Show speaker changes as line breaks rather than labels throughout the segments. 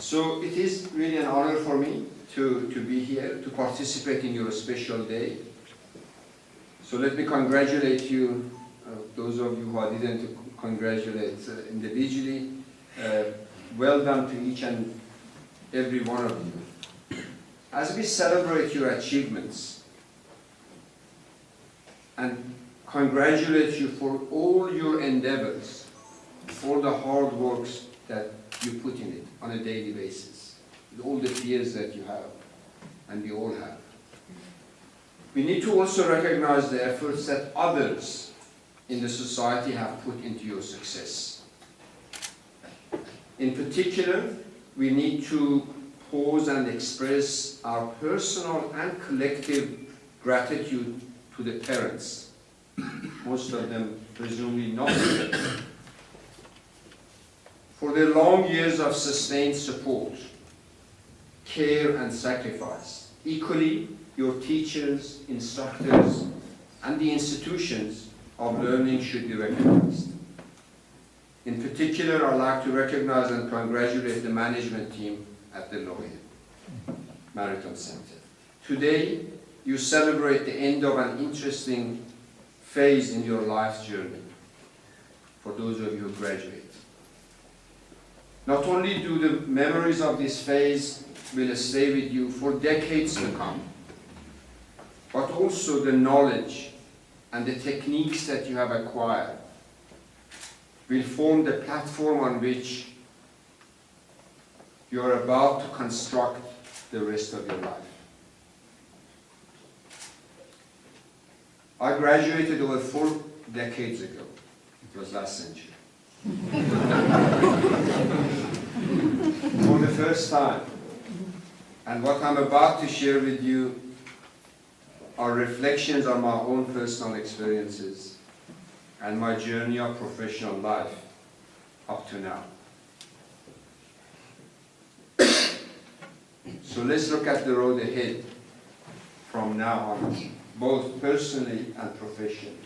So it is really an honor for me to be here, to participate in your special day. So let me congratulate you, those of you who I didn't congratulate individually. Well done to each and every one of you. As we celebrate your achievements and congratulate you for all your endeavors, for the hard works that you put in it on a daily basis, with all the fears that you have, and we all have. We need to also recognize the efforts that others in the society have put into your success. In particular, we need to pause and express our personal and collective gratitude to the parents, most of them presumably not today, for their long years of sustained support, care and sacrifice. Equally, your teachers, instructors, and the institutions of learning should be recognized. In particular, I'd like to recognize and congratulate the management team at the Lawhill Maritime Center. Today, you celebrate the end of an interesting phase in your life's journey, for those of you who graduate. Not only do the memories of this phase will stay with you for decades to come, but also the knowledge and the techniques that you have acquired will form the platform on which you are about to construct the rest of your life. I graduated over 4 decades ago. It was last century. For the first time. And what I'm about to share with you are reflections on my own personal experiences and my journey of professional life up to now. So let's look at the road ahead from now on, both personally and professionally.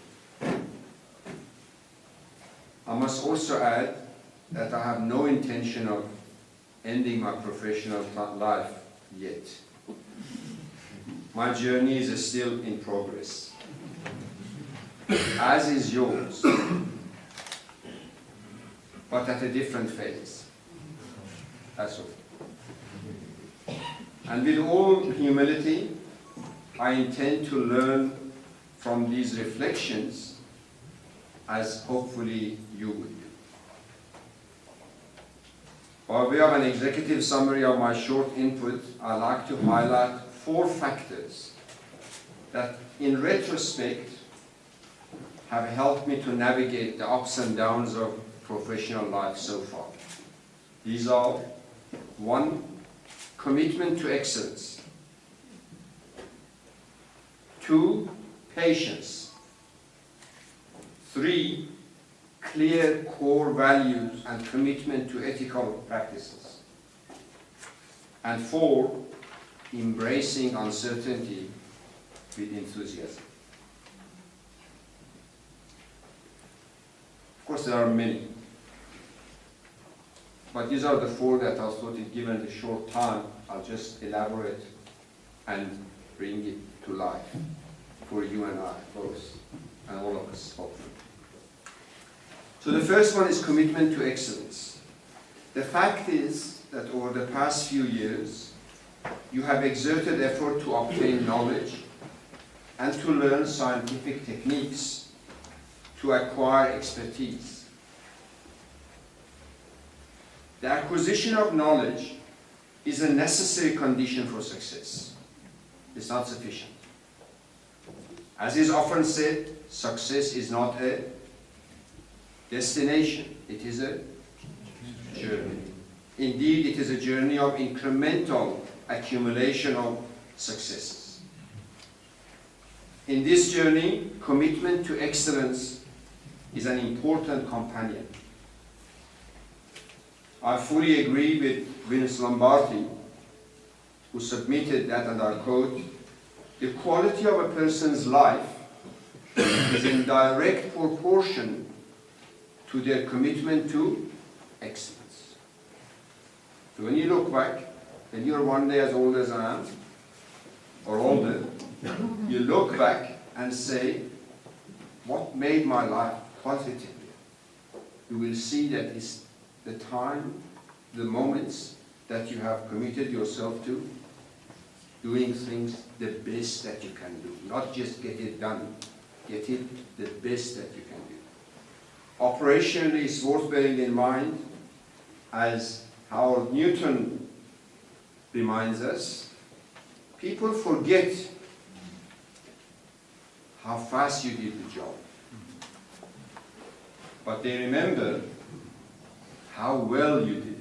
I must also add that I have no intention of ending my professional life yet. My journey is still in progress, as is yours, but at a different phase. That's all. And with all humility, I intend to learn from these reflections, as hopefully you would do. By way of an executive summary of my short input, I'd like to highlight 4 factors that, in retrospect, have helped me to navigate the ups and downs of professional life so far. These are: 1, commitment to excellence; 2, patience; 3, clear core values and commitment to ethical practices; and 4, embracing uncertainty with enthusiasm. Of course, there are many, but these are the 4 that I thought, given the short time, I'll just elaborate and bring it to life for you and I both, and all of us, hopefully. So the first one is commitment to excellence. The fact is that over the past few years, you have exerted effort to obtain knowledge and to learn scientific techniques, to acquire expertise. The acquisition of knowledge is a necessary condition for success. It's not sufficient. As is often said, success is not a destination, it is a journey. Indeed, it is a journey of incremental accumulation of successes. In this journey, commitment to excellence is an important companion. I fully agree with Vince Lombardi, who submitted that, and I quote, "The quality of a person's life is in direct proportion to their commitment to excellence." So when you look back, and you're one day as old as I am, or older, you look back and say, what made my life positive? You will see that it's the time, the moments that you have committed yourself to, doing things the best that you can do. Not just get it done, get it the best that you can do. Operationally, it's worth bearing in mind, as Howard Newton reminds us, people forget how fast you did the job. But they remember how well you did it.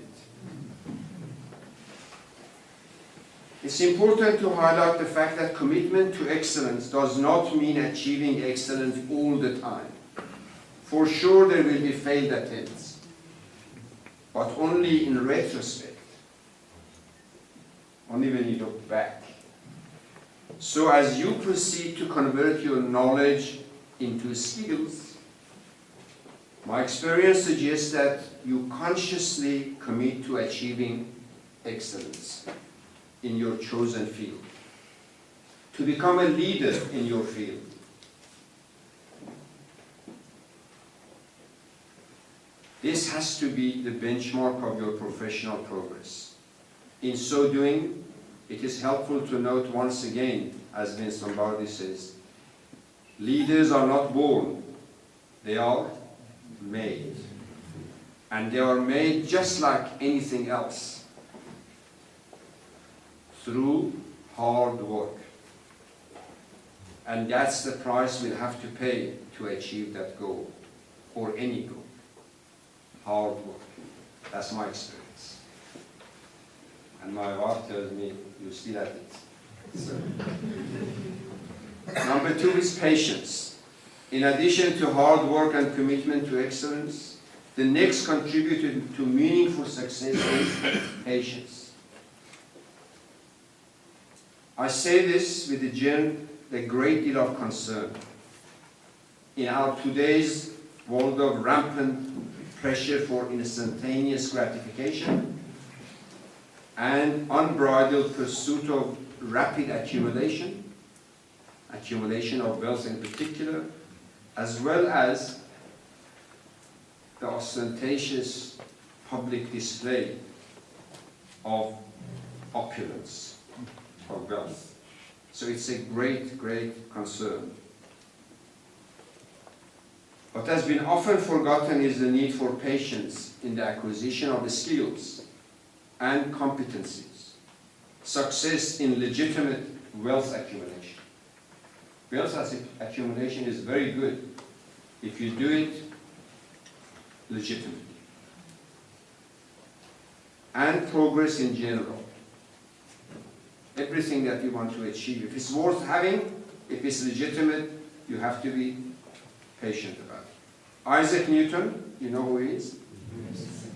It's important to highlight the fact that commitment to excellence does not mean achieving excellence all the time. For sure there will be failed attempts, but only in retrospect, only when you look back. So as you proceed to convert your knowledge into skills, my experience suggests that you consciously commit to achieving excellence in your chosen field, to become a leader in your field. This has to be the benchmark of your professional progress. In so doing, it is helpful to note once again, as Vince Lombardi says, leaders are not born, they are made. And they are made just like anything else, through hard work. And that's the price we'll have to pay to achieve that goal, or any goal. Hard work. That's my experience. And my wife tells me, you're still at it. So. Number 2 is patience. In addition to hard work and commitment to excellence, the next contributor to meaningful success is patience. I say this with a great deal of concern. In our today's world of rampant pressure for instantaneous gratification and unbridled pursuit of rapid accumulation of wealth in particular, as well as the ostentatious public display of opulence, of wealth. So it's a great, great concern. What has been often forgotten is the need for patience in the acquisition of the skills and competencies, success in legitimate wealth accumulation. Wealth accumulation is very good if you do it legitimately. And progress in general. Everything that you want to achieve, if it's worth having, if it's legitimate, you have to be patient about it. Isaac Newton, you know who he is? Yes.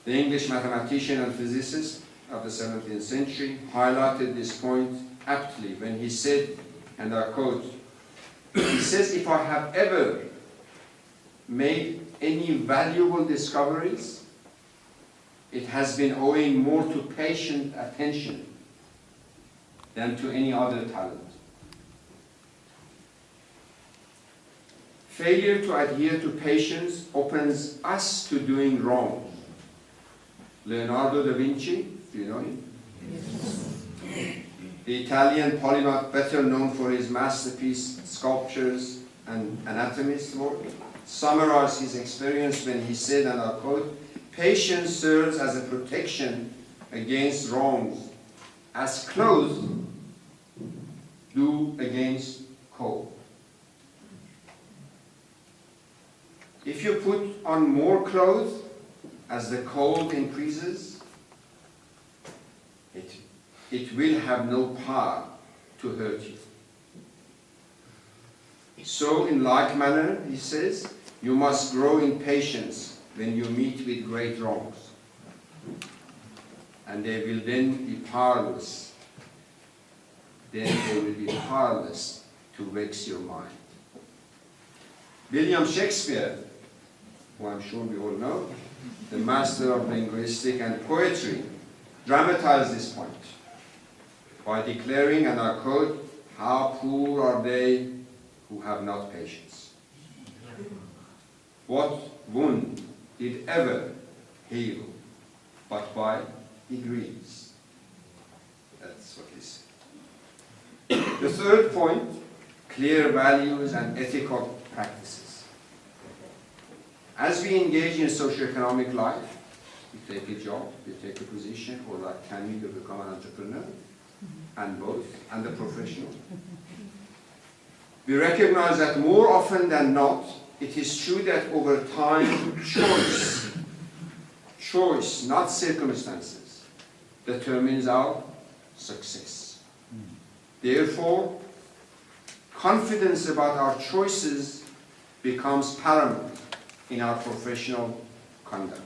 The English mathematician and physicist of the 17th century highlighted this point aptly when he said, and I quote, he says, if I have ever made any valuable discoveries, it has been owing more to patient attention than to any other talent. Failure to adhere to patience opens us to doing wrong. Leonardo da Vinci, do you know him? Yes. The Italian polymath, better known for his masterpiece sculptures and anatomist work, summarized his experience when he said, and I quote, patience serves as a protection against wrongs, as clothes do against cold. If you put on more clothes as the cold increases, it will have no power to hurt you. So in like manner, he says, you must grow in patience when you meet with great wrongs. And they will then be powerless. Then they will be powerless to vex your mind. William Shakespeare, who I'm sure we all know, the master of linguistics and poetry, dramatized this point by declaring, and I quote, "How poor are they who have not patience? What wound did ever heal but by degrees?" That's what he said. The third point, clear values and ethical practices. As we engage in socioeconomic life, you take a job, you take a position, or like Tammy, you become an entrepreneur, and both, and a professional. We recognize that more often than not, it is true that over time, choice, not circumstances, determines our success. Therefore, confidence about our choices becomes paramount in our professional conduct.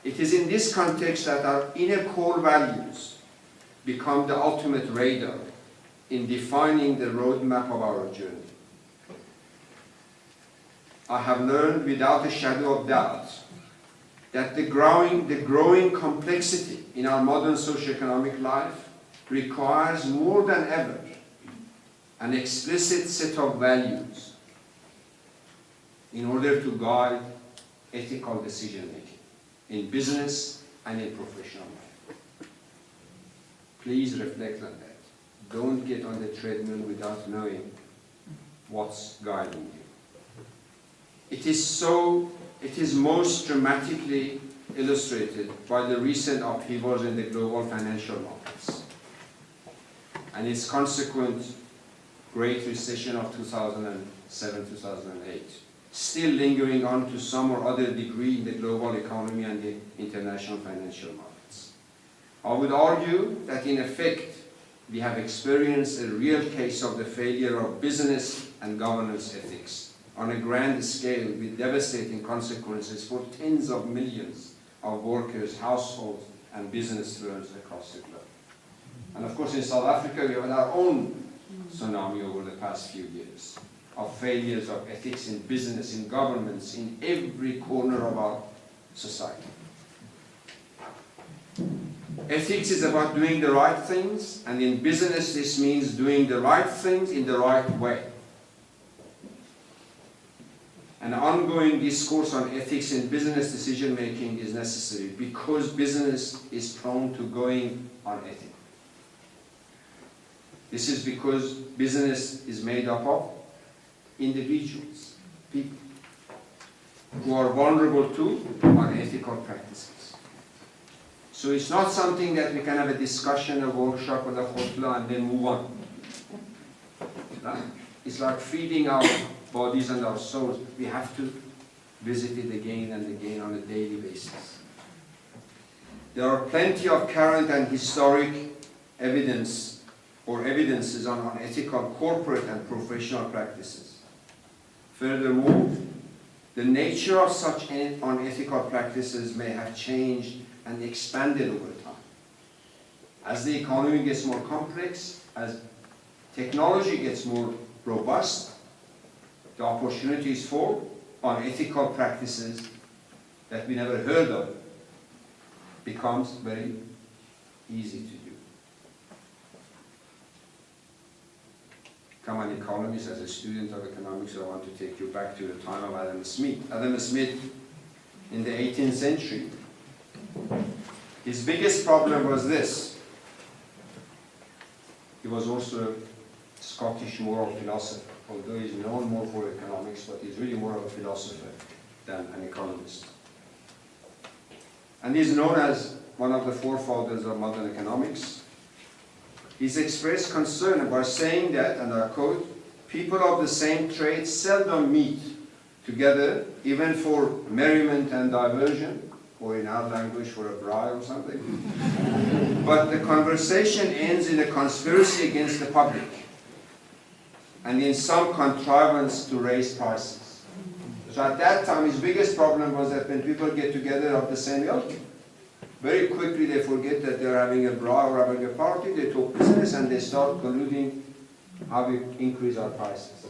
It is in this context that our inner core values become the ultimate radar in defining the roadmap of our journey. I have learned without a shadow of doubt that the growing complexity in our modern socioeconomic life requires more than ever an explicit set of values in order to guide ethical decision-making in business and in professional life. Please reflect on that. Don't get on the treadmill without knowing what's guiding you. It is most dramatically illustrated by the recent upheavals in the global financial markets and its consequent Great Recession of 2007-2008, still lingering on to some or other degree in the global economy and the international financial markets. I would argue that in effect, we have experienced a real case of the failure of business and governance ethics on a grand scale with devastating consequences for tens of millions of workers, households, and business firms across the globe. And of course, in South Africa, we have had our own tsunami over the past few years of failures of ethics in business, in governments, in every corner of our society. Ethics is about doing the right things, and in business this means doing the right things in the right way. An ongoing discourse on ethics in business decision-making is necessary because business is prone to going unethical. This is because business is made up of individuals, people, who are vulnerable to unethical practices. So it's not something that we can have a discussion, a workshop, or a khutbah and then move on. It's like feeding our bodies and our souls. We have to visit it again and again on a daily basis. There are plenty of current and historic evidences on unethical corporate and professional practices. Furthermore, the nature of such unethical practices may have changed and expanded over time. As the economy gets more complex, as technology gets more robust, the opportunities for unethical practices that we never heard of becomes very easy to do. Come an economist, as a student of economics, I want to take you back to the time of Adam Smith. Adam Smith, in the 18th century, his biggest problem was this. He was also a Scottish moral philosopher, although he's known more for economics, but he's really more of a philosopher than an economist. And he's known as one of the forefathers of modern economics. He's expressed concern by saying that, and I quote, "People of the same trade seldom meet together, even for merriment and diversion," or in our language, for a braai or something. "But the conversation ends in a conspiracy against the public, and in some contrivance to raise prices." So at that time, his biggest problem was that when people get together of the same ilk, very quickly they forget that they're having a braai or having a party, they talk business and they start colluding how we increase our prices.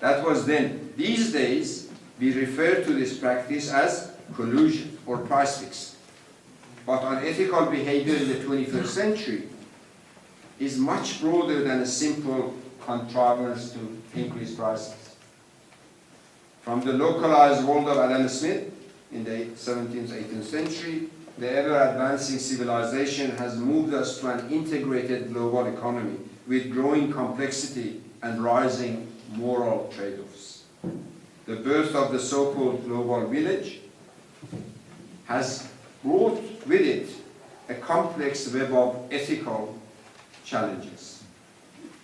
That was then. These days, we refer to this practice as collusion, or price fixing. But unethical behavior in the 21st century is much broader than a simple contrivance to increase prices. From the localized world of Adam Smith in the 17th, 18th century, the ever-advancing civilization has moved us to an integrated global economy with growing complexity and rising moral trade-offs. The birth of the so-called global village has brought with it a complex web of ethical challenges,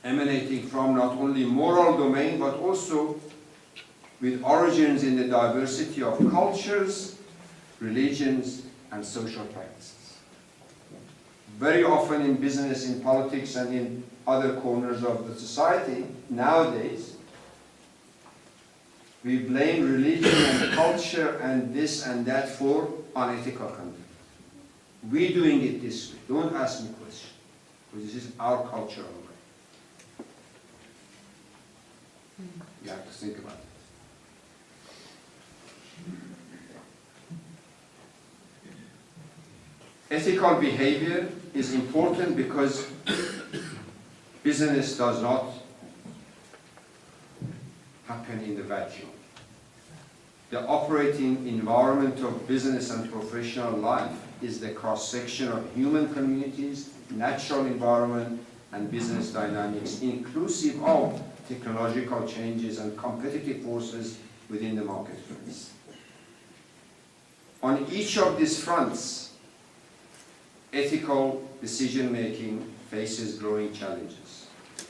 emanating from not only moral domain, but also with origins in the diversity of cultures, religions, and social practices. Very often in business, in politics, and in other corners of the society, nowadays, we blame religion and culture and this and that for unethical conduct. We're doing it this way. Don't ask me questions, because this is our cultural way. You have to think about it. Ethical behavior is important because business does not happen in the vacuum. The operating environment of business and professional life is the cross-section of human communities, natural environment, and business dynamics, inclusive of technological changes and competitive forces within the marketplace. On each of these fronts, ethical decision-making faces growing challenges.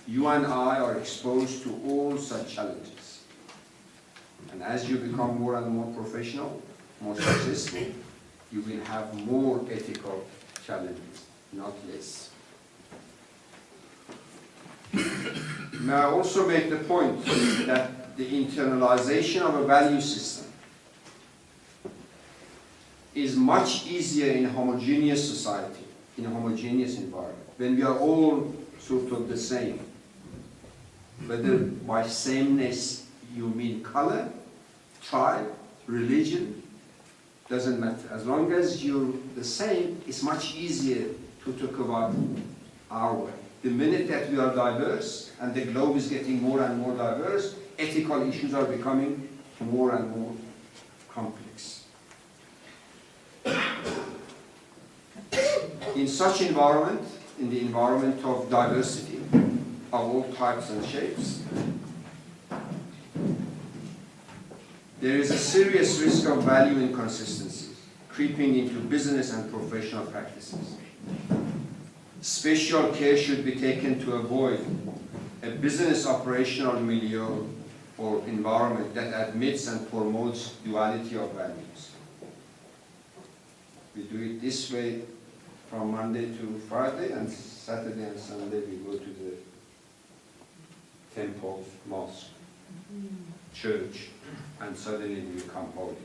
You and I are exposed to all such challenges. And as you become more and more professional, more successful, you will have more ethical challenges, not less. May I also make the point that the internalization of a value system is much easier in a homogeneous society, in a homogeneous environment, when we are all sort of the same. Whether by sameness you mean color, tribe, religion, doesn't matter. As long as you're the same, it's much easier to talk about our way. The minute that we are diverse, and the globe is getting more and more diverse, ethical issues are becoming more and more complex. In such environment, in the environment of diversity of all types and shapes, there is a serious risk of value inconsistencies creeping into business and professional practices. Special care should be taken to avoid a business operational milieu or environment that admits and promotes duality of values. We do it this way from Monday to Friday, and Saturday and Sunday we go to the temple, mosque, church, and suddenly we become holy.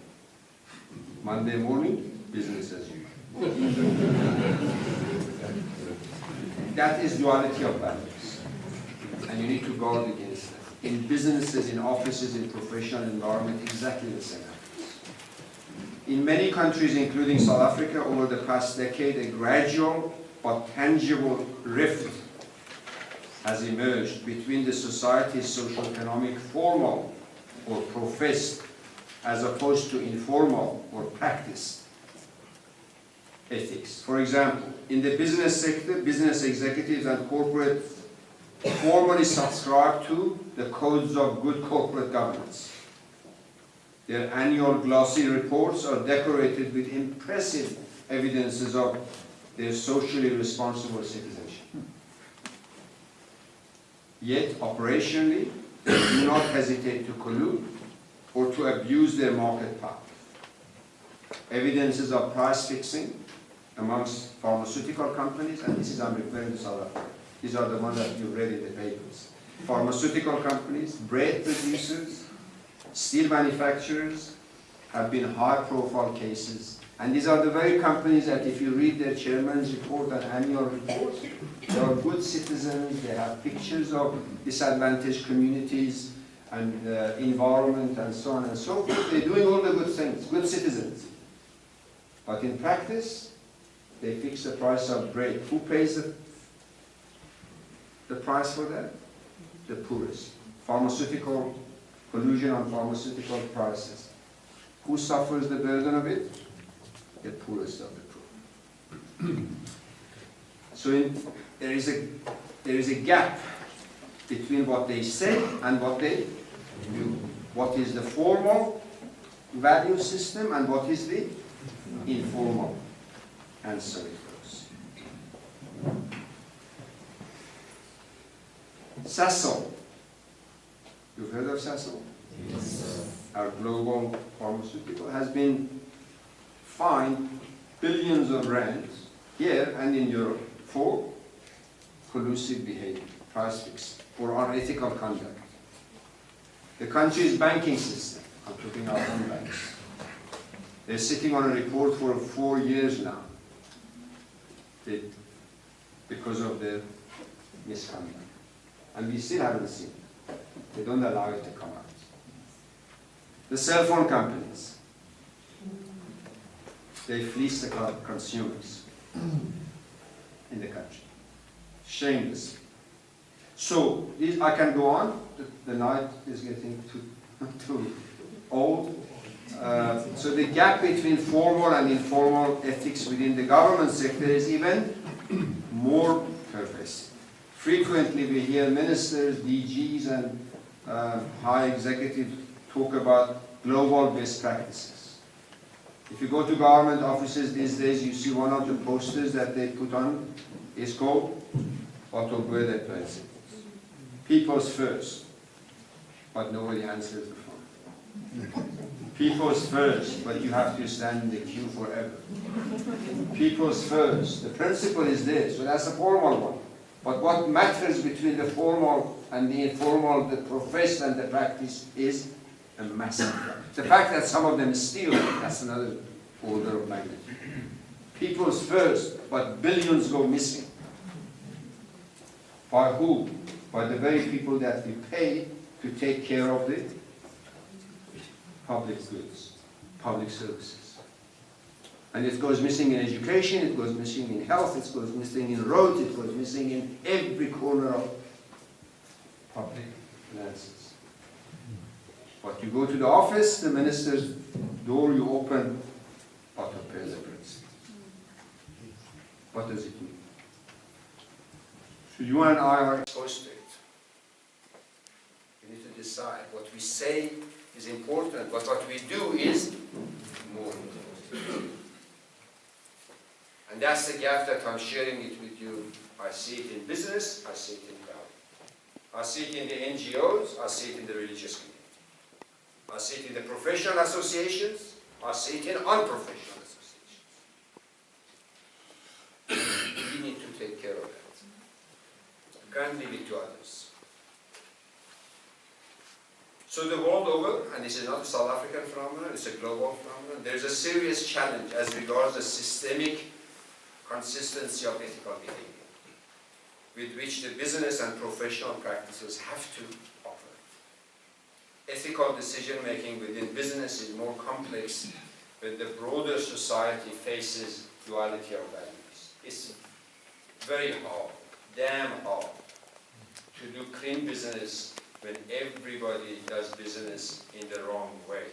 Monday morning, business as usual. That is duality of values, and you need to guard against that. In businesses, in offices, in professional environment, exactly the same. In many countries, including South Africa, over the past decade, a gradual but tangible rift has emerged between the society's socio-economic formal or professed as opposed to informal or practiced ethics. For example, in the business sector, business executives and corporates formally subscribe to the codes of good corporate governance. Their annual glossy reports are decorated with impressive evidences of their socially responsible citizenship. Yet, operationally, they do not hesitate to collude or to abuse their market power. Evidences of price fixing amongst pharmaceutical companies, and this is I'm referring to South Africa. These are the ones that you've read in the papers. Pharmaceutical companies, bread producers, steel manufacturers have been high-profile cases, and these are the very companies that if you read their chairman's report and annual reports, they are good citizens, they have pictures of disadvantaged communities and environment and so on and so forth. They're doing all the good things, good citizens. But in practice, they fix the price of bread. Who pays the price for that? The poorest. Pharmaceutical, collusion on pharmaceutical prices. Who suffers the burden of it? The poorest of the poor. So there is a gap between what they say and what they do. What is the formal value system and what is the informal? And so it goes. SAMSA. You've heard of SAMSA? Yes. Our global pharmaceutical has been fined billions of rands here and in Europe for collusive behavior, price fixing, for unethical conduct. The country's banking system, I'm talking our own banks, they're sitting on a report for 4 years now because of their misconduct. And we still haven't seen it. They don't allow it to come out. The cell phone companies, they fleece the consumers in the country. Shameless. So, I can go on. The night is getting too old. So the gap between formal and informal ethics within the government sector is even more pervasive. Frequently we hear ministers, DGs, and high executives talk about global best practices. If you go to government offices these days, you see one of the posters that they put on is called Autobuede Principles. People's first, but nobody answers the phone. People's first, but you have to stand in the queue forever. People's first. The principle is this, so that's the formal one. But what matters between the formal and the informal, the professed and the practice, is a massive gap. The fact that some of them steal, that's another order of magnitude. People's first, but billions go missing. By who? By the very people that we pay to take care of the public goods, public services. And it goes missing in education, it goes missing in health, it goes missing in roads, it goes missing in every corner of public finances. But you go to the office, the minister's door you open, autopilot principle. What does it mean? So you and I are exposed to it. We need to decide. What we say is important, but what we do is more important. And that's the gap that I'm sharing it with you. I see it in business, I see it in government. I see it in the NGOs, I see it in the religious community. I see it in the professional associations, I see it in unprofessional associations. We need to take care of that. We can't leave it to others. So the world over, and this is not a South African phenomenon, it's a global phenomenon, there's a serious challenge as regards the systemic consistency of ethical behavior with which the business and professional practices have to operate. Ethical decision-making within business is more complex when the broader society faces duality of values. It's very hard, damn hard, to do clean business when everybody does business in the wrong way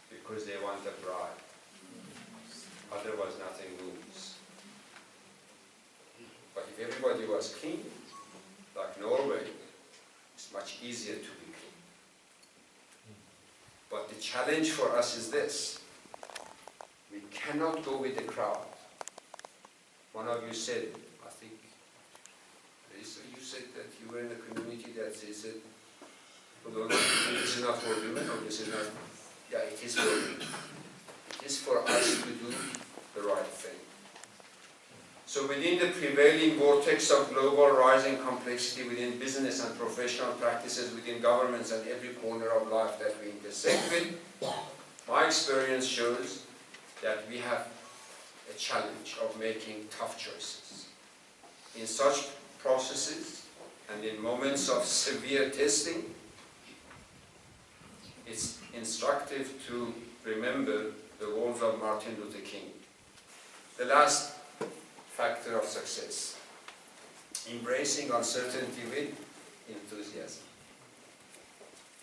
because they want a bribe. Otherwise nothing moves. But if everybody was clean, like Norway, it's much easier to be clean. But the challenge for us is this. We cannot go with the crowd. One of you said, I think, you said that you were in a community that said, this is not for women, or this is not, yeah, it is for women. It is for us to do the right thing. So within the prevailing vortex of global rising complexity within business and professional practices within governments and every corner of life that we intersect with, my experience shows that we have a challenge of making tough choices. In such processes and in moments of severe testing, it's instructive to remember the words of Martin Luther King. The last factor of success, embracing uncertainty with enthusiasm.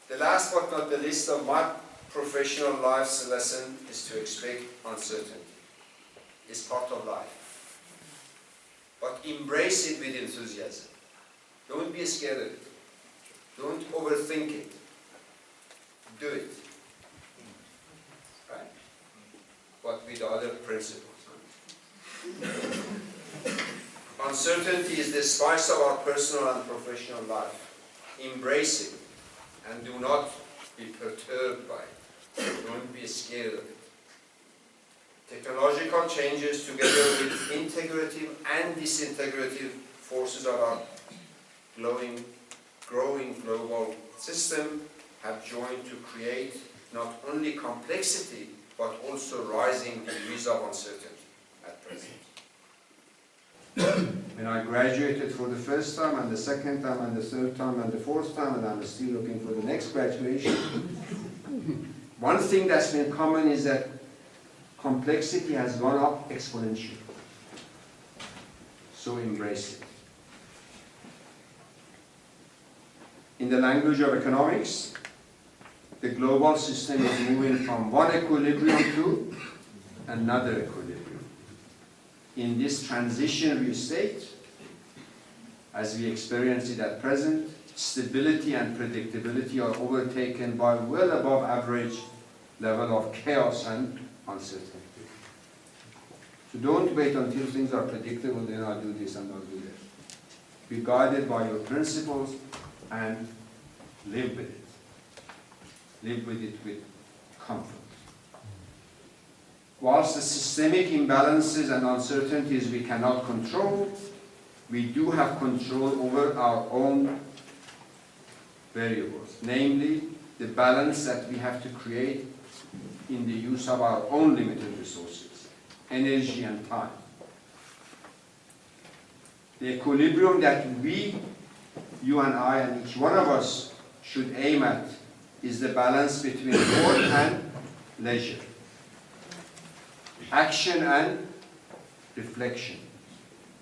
The last but not the least of my professional life's lesson is to expect uncertainty. It's part of life. But embrace it with enthusiasm. Don't be scared of it. Don't overthink it. Do it. Right? But with other principles. Uncertainty is the spice of our personal and professional life. Embrace it and do not be perturbed by it. Don't be scared of it. Technological changes together with integrative and disintegrative forces of our growing global system have joined to create not only complexity but also rising degrees of uncertainty at present. When I graduated for the first time and the second time and the third time and the fourth time, and I'm still looking for the next graduation, one thing that's been common is that complexity has gone up exponentially. So embrace it. In the language of economics, the global system is moving from one equilibrium to another equilibrium. In this transitionary state, as we experience it at present, stability and predictability are overtaken by well above average level of chaos and uncertainty. So don't wait until things are predictable, then I'll do this and I'll do that. Be guided by your principles and live with it. Live with it with comfort. Whilst the systemic imbalances and uncertainties we cannot control, we do have control over our own variables, namely the balance that we have to create in the use of our own limited resources, energy and time. The equilibrium that we, you and I, and each one of us should aim at is the balance between work and leisure, action and reflection.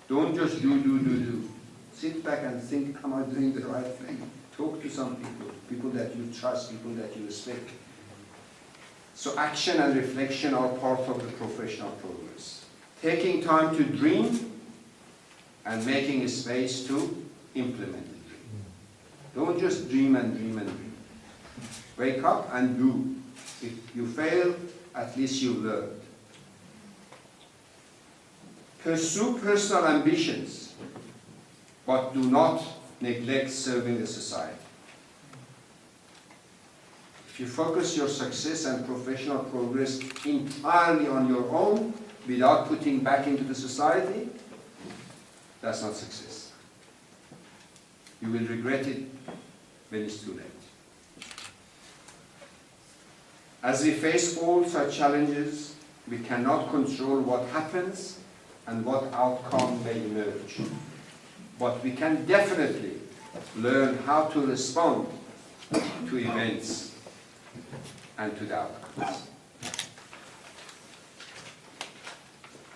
Don't just do. Sit back and think, am I doing the right thing? Talk to some people that you trust, people that you respect. So action and reflection are part of the professional progress. Taking time to dream and making a space to implement the dream. Don't just dream and dream and dream. Wake up and do. If you fail, at least you learned. Pursue personal ambitions, but do not neglect serving the society. If you focus your success and professional progress entirely on your own, without putting back into the society, that's not success. You will regret it when it's too late. As we face all such challenges, we cannot control what happens and what outcome may emerge. But we can definitely learn how to respond to events and to the outcomes.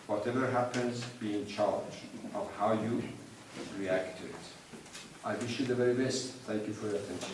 Whatever happens, be in charge of how you react to it. I wish you the very best. Thank you for your attention.